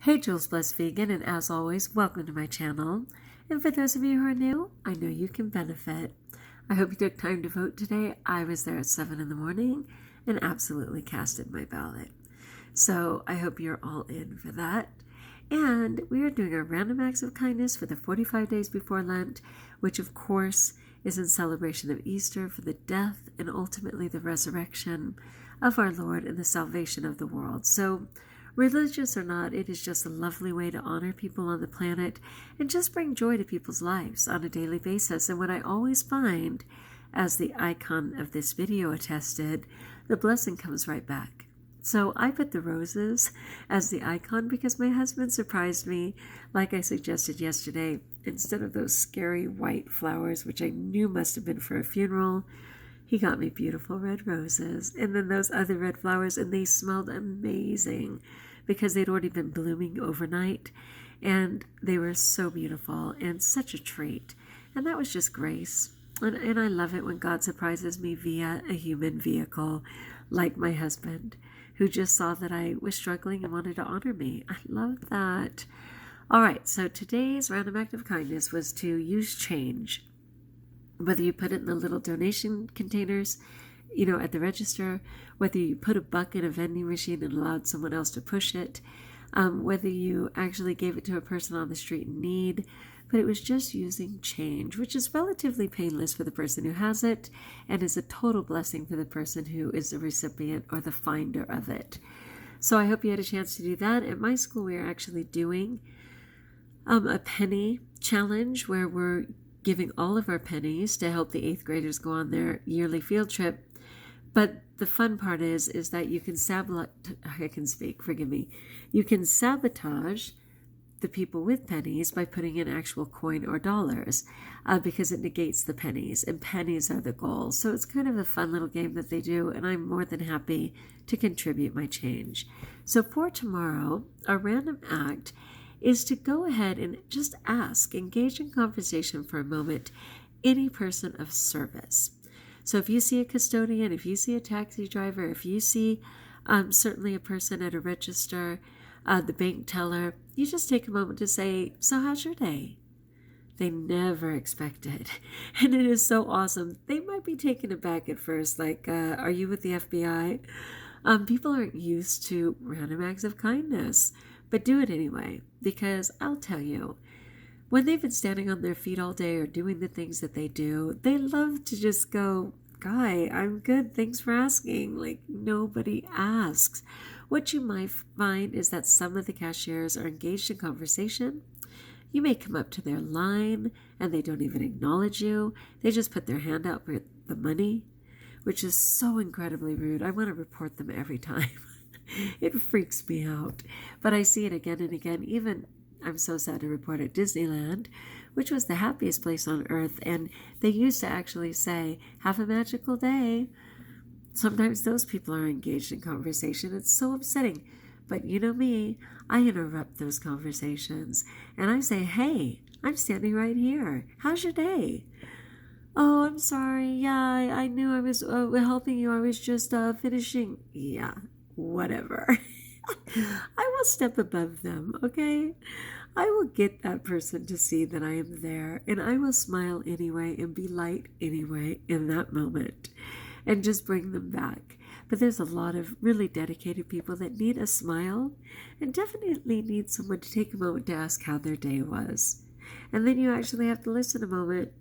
Hey Jules Blessed Vegan, and as always, welcome to my channel. And for those of you who are new, I know you can benefit. I hope you took time to vote today. I was there at 7 in the morning and absolutely casted my ballot. So I hope you're all in for that. And we are doing our random acts of kindness for the 45 days before Lent, which of course is in celebration of Easter for the death and ultimately the resurrection of our Lord and the salvation of the world. So religious or not, it is just a lovely way to honor people on the planet and just bring joy to people's lives on a daily basis. And what I always find, as the icon of this video attested, the blessing comes right back. So I put the roses as the icon because my husband surprised me, like I suggested yesterday. Instead of those scary white flowers, which I knew must have been for a funeral, he got me beautiful red roses, and then those other red flowers, and they smelled amazing because they'd already been blooming overnight, and they were so beautiful and such a treat. And that was just grace. And I love it when God surprises me via a human vehicle, like my husband, who just saw that I was struggling and wanted to honor me. I love that. All right, so today's random act of kindness was to use change. Whether you put it in the little donation containers, at the register, whether you put a buck in a vending machine and allowed someone else to push it, whether you actually gave it to a person on the street in need, but it was just using change, which is relatively painless for the person who has it and is a total blessing for the person who is the recipient or the finder of it. So I hope you had a chance to do that. At my school, we are actually doing a penny challenge where we're giving all of our pennies to help the 8th graders go on their yearly field trip. But the fun part is that you can You can sabotage the people with pennies by putting in actual coin or dollars because it negates the pennies, and pennies are the goal. So it's kind of a fun little game that they do, and I'm more than happy to contribute my change. So for tomorrow, our random act is to go ahead and just engage in conversation for a moment, any person of service. So if you see a custodian, if you see a taxi driver, if you see certainly a person at a register, the bank teller, you just take a moment to say, "So how's your day?" They never expect it. And it is so awesome. They might be taken aback at first, like, are you with the FBI? People aren't used to random acts of kindness, but do it anyway, because I'll tell you, when they've been standing on their feet all day or doing the things that they do, they love to just go, "Guy, I'm good, thanks for asking." Like, nobody asks. What you might find is that some of the cashiers are engaged in conversation. You may come up to their line and they don't even acknowledge you. They just put their hand out for the money, which is so incredibly rude. I want to report them every time. It freaks me out. But I see it again and again. Even, I'm so sad to report, at Disneyland, which was the happiest place on earth, and they used to actually say, "Have a magical day." Sometimes those people are engaged in conversation. It's so upsetting. But you know me, I interrupt those conversations, and I say, "Hey, I'm standing right here. How's your day?" "Oh, I'm sorry. Yeah, I knew I was helping you. I was just finishing." Yeah, whatever. I will step above them, okay? I will get that person to see that I am there, and I will smile anyway and be light anyway in that moment and just bring them back. But there's a lot of really dedicated people that need a smile and definitely need someone to take a moment to ask how their day was. And then you actually have to listen a moment.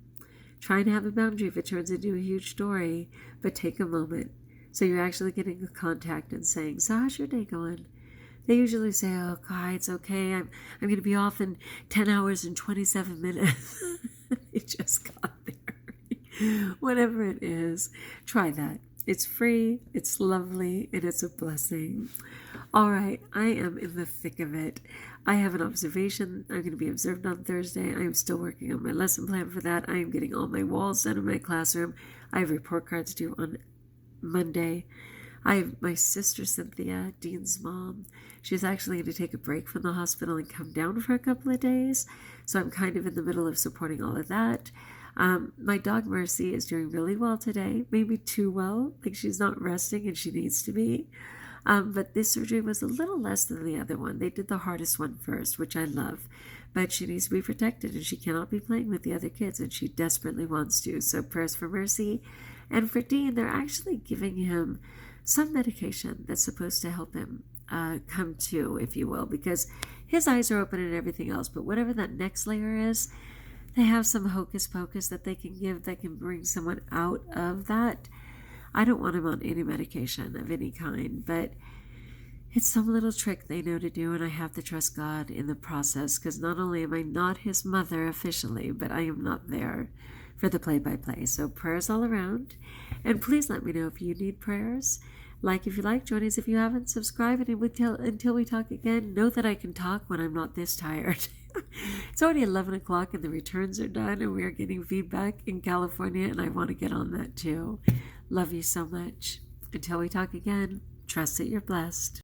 Try and have a boundary if it turns into a huge story, but take a moment. So you're actually getting a contact and saying, "So how's your day going?" They usually say, "Oh, God, it's okay. I'm going to be off in 10 hours and 27 minutes. It just got there. Whatever it is, try that. It's free, it's lovely, and it's a blessing. All right, I am in the thick of it. I have an observation. I'm going to be observed on Thursday. I am still working on my lesson plan for that. I am getting all my walls done in my classroom. I have report cards due on Monday. I have my sister Cynthia, Dean's mom. She's actually going to take a break from the hospital and come down for a couple of days. So I'm kind of in the middle of supporting all of that. My dog Mercy is doing really well today, maybe too well, like she's not resting and she needs to be. But this surgery was a little less than the other one. They did the hardest one first, which I love. But she needs to be protected, and she cannot be playing with the other kids, and she desperately wants to. So prayers for Mercy. And for Dean, they're actually giving him some medication that's supposed to help him come to, if you will, because his eyes are open and everything else. But whatever that next layer is, they have some hocus pocus that they can give that can bring someone out of that. I don't want him on any medication of any kind, but it's some little trick they know to do, and I have to trust God in the process, because not only am I not his mother officially, but I am not there for the play-by-play. So prayers all around, and please let me know if you need prayers. Like if you like, join us if you haven't, subscribe, and until we talk again, know that I can talk when I'm not this tired. It's already 11 o'clock and the returns are done, and we are getting feedback in California, and I want to get on that too. Love you so much. Until we talk again, trust that you're blessed.